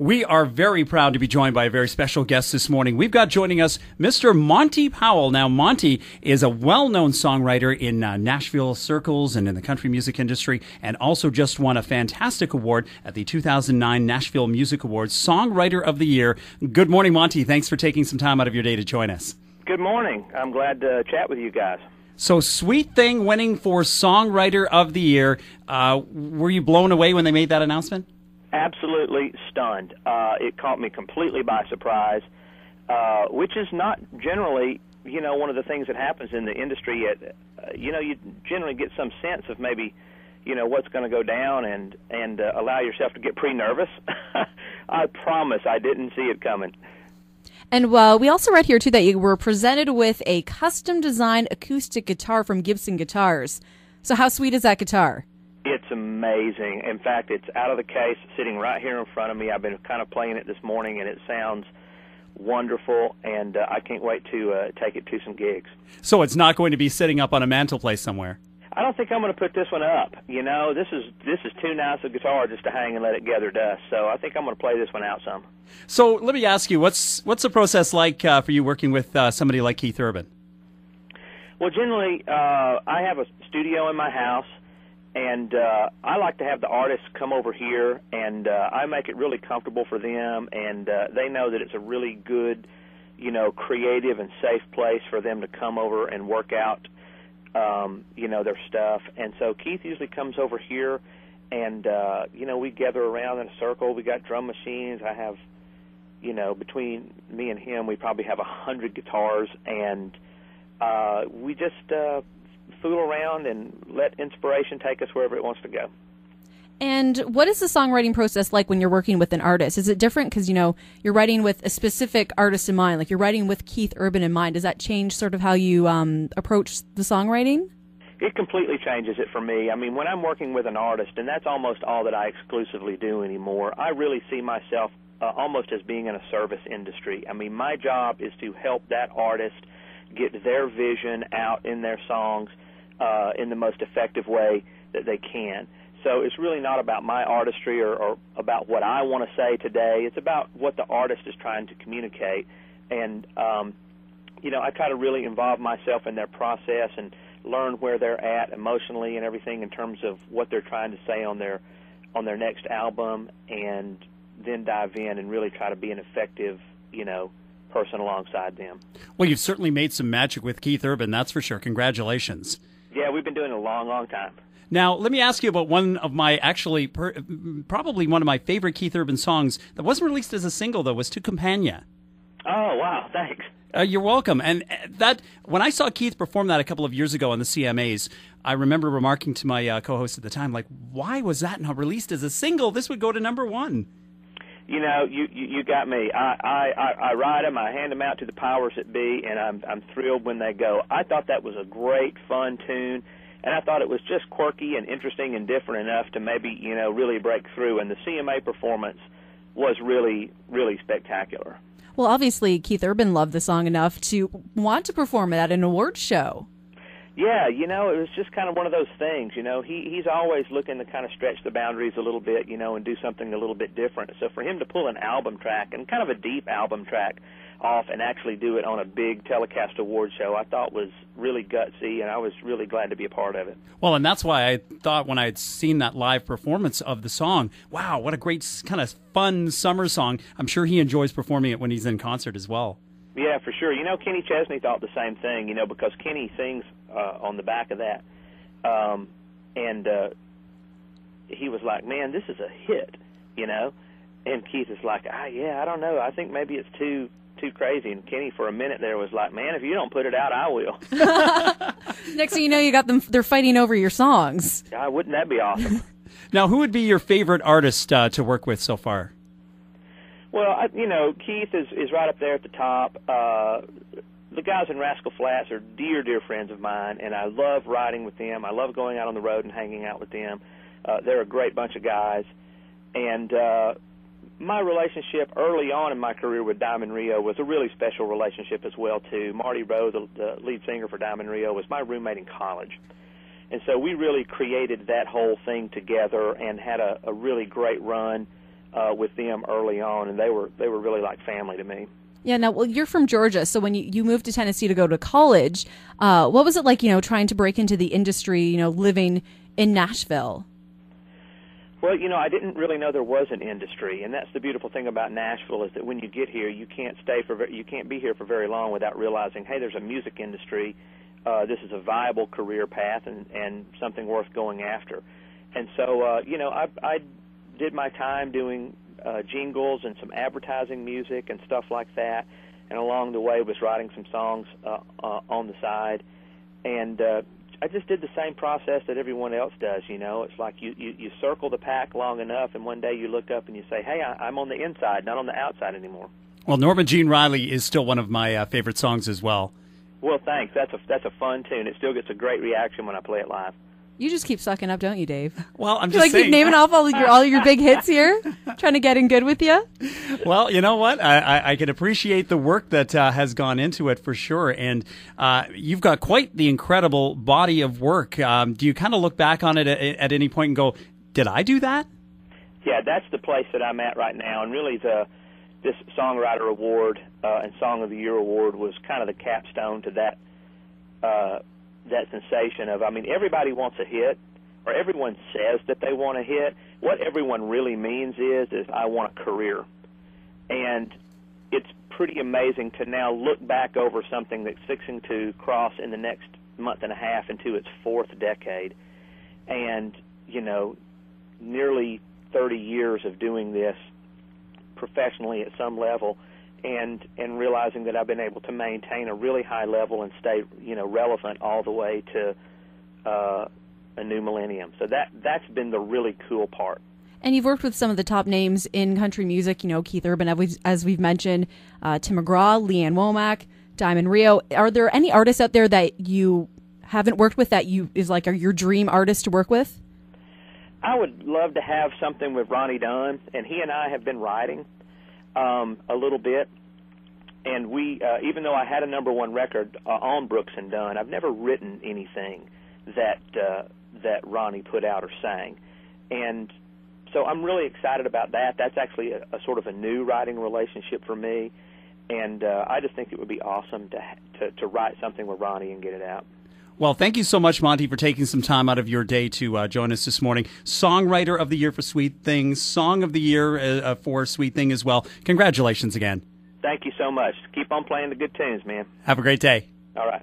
We are very proud to be joined by a very special guest this morning. We've got joining us Mr. Monty Powell. Now, Monty is a well-known songwriter in Nashville circles and in the country music industry, and also just won a fantastic award at the 2009 Nashville Music Awards, Songwriter of the Year. Good morning, Monty. Thanks for taking some time out of your day to join us. Good morning. I'm glad to chat with you guys. So, Sweet Thing winning for Songwriter of the Year. Were you blown away when they made that announcement? Absolutely stunned. It caught me completely by surprise, which is not generally, one of the things that happens in the industry. You generally get some sense of maybe, what's going to go down and allow yourself to get pre-nervous. I promise I didn't see it coming. And we also read here, too, that you were presented with a custom-designed acoustic guitar from Gibson Guitars. So how sweet is that guitar? It's amazing. In fact, it's out of the case, sitting right here in front of me. I've been kind of playing it this morning, and it sounds wonderful, and I can't wait to take it to some gigs. So it's not going to be sitting up on a mantelpiece somewhere? I don't think I'm going to put this one up. This is too nice a guitar just to hang and let it gather dust. So I think I'm going to play this one out some. So let me ask you, what's the process like for you working with somebody like Keith Urban? Well, generally, I have a studio in my house. And I like to have the artists come over here, and I make it really comfortable for them, and they know that it's a really good, creative and safe place for them to come over and work out, their stuff. And so Keith usually comes over here, and, we gather around in a circle. We got drum machines. I have, between me and him, we probably have 100 guitars, and we just fool around and let inspiration take us wherever it wants to go. And what is the songwriting process like when you're working with an artist? Is it different because, you're writing with a specific artist in mind, like you're writing with Keith Urban in mind? Does that change sort of how you approach the songwriting? It completely changes it for me. I mean, when I'm working with an artist, and that's almost all that I exclusively do anymore, I really see myself almost as being in a service industry. I mean, my job is to help that artist get their vision out in their songs in the most effective way that they can. So it's really not about my artistry or about what I want to say today. It's about what the artist is trying to communicate. And, I try to really involve myself in their process and learn where they're at emotionally and everything in terms of what they're trying to say on their next album, and then dive in and really try to be an effective, person alongside them. Well, you've certainly made some magic with Keith Urban, that's for sure. Congratulations. Yeah, we've been doing it a long, long time. Now, let me ask you about one of my, probably one of my favorite Keith Urban songs that wasn't released as a single, though, was To Campagna. Oh, wow, thanks. You're welcome. And that, when I saw Keith perform that a couple of years ago on the CMAs, I remember remarking to my co-host at the time, like, why was that not released as a single? This would go to #1. You got me. I write them, I hand them out to the powers that be, and I'm thrilled when they go. I thought that was a great, fun tune, and I thought it was just quirky and interesting and different enough to maybe, really break through, and the CMA performance was really, really spectacular. Well, obviously, Keith Urban loved the song enough to want to perform it at an awards show. Yeah, it was just kind of one of those things, he's always looking to kind of stretch the boundaries a little bit, and do something a little bit different. So for him to pull an album track, and kind of a deep album track, off and actually do it on a big telecast award show, I thought was really gutsy, and I was really glad to be a part of it. Well, and that's why I thought when I had seen that live performance of the song, wow, what a great kind of fun summer song. I'm sure he enjoys performing it when he's in concert as well. Yeah, for sure. Kenny Chesney thought the same thing, because Kenny sings on the back of that. And he was like, man, this is a hit, And Keith is like, I don't know. I think maybe it's too crazy. And Kenny, for a minute there, was like, man, if you don't put it out, I will. Next thing you know, you got them, they're fighting over your songs. Wouldn't that be awesome? Now, who would be your favorite artist to work with so far? Well, Keith is right up there at the top. The guys in Rascal Flatts are dear, dear friends of mine, and I love riding with them. I love going out on the road and hanging out with them. They're a great bunch of guys. And my relationship early on in my career with Diamond Rio was a really special relationship as well, too. Marty Rowe, the lead singer for Diamond Rio, was my roommate in college. And so we really created that whole thing together and had a really great run with them early on, and they were really like family to me. Yeah. Now, well, you're from Georgia, so when you moved to Tennessee to go to college, what was it like? Trying to break into the industry. Living in Nashville. Well, I didn't really know there was an industry, and that's the beautiful thing about Nashville is that when you get here, you can't be here for very long without realizing, hey, there's a music industry. This is a viable career path and something worth going after. And so, I did my time doing jingles and some advertising music and stuff like that, and along the way was writing some songs on the side, and I just did the same process that everyone else does. It's like you circle the pack long enough, and one day you look up and you say, hey, I'm on the inside, not on the outside anymore. Well, Norma Jean Riley is still one of my favorite songs as well. Well, thanks. That's a fun tune. It still gets a great reaction when I play it live. You just keep sucking up, don't you, Dave? Well, I'm just saying. Keep naming off all your big hits here, trying to get in good with you. Well, you know what? I can appreciate the work that has gone into it for sure, and you've got quite the incredible body of work. Do you kind of look back on it at any point and go, "Did I do that?" Yeah, that's the place that I'm at right now, and really this Songwriter Award and Song of the Year Award was kind of the capstone to that sensation of, everybody wants a hit, or everyone says that they want a hit. What everyone really means is I want a career. And it's pretty amazing to now look back over something that's fixing to cross in the next month and a half into its fourth decade. And, nearly 30 years of doing this professionally at some level, and realizing that I've been able to maintain a really high level and stay, relevant all the way to a new millennium. So that's been the really cool part. And you've worked with some of the top names in country music, Keith Urban, as we've mentioned, Tim McGraw, Leanne Womack, Diamond Rio. Are there any artists out there that you haven't worked with that are your dream artist to work with? I would love to have something with Ronnie Dunn, and he and I have been writing a little bit, and we, even though I had a #1 record on Brooks and Dunn, I've never written anything that Ronnie put out or sang, and so I'm really excited about that. That's actually a sort of a new writing relationship for me, and I just think it would be awesome to write something with Ronnie and get it out. Well, thank you so much, Monty, for taking some time out of your day to join us this morning. Songwriter of the Year for Sweet Things, Song of the Year for Sweet Thing as well. Congratulations again. Thank you so much. Keep on playing the good tunes, man. Have a great day. All right.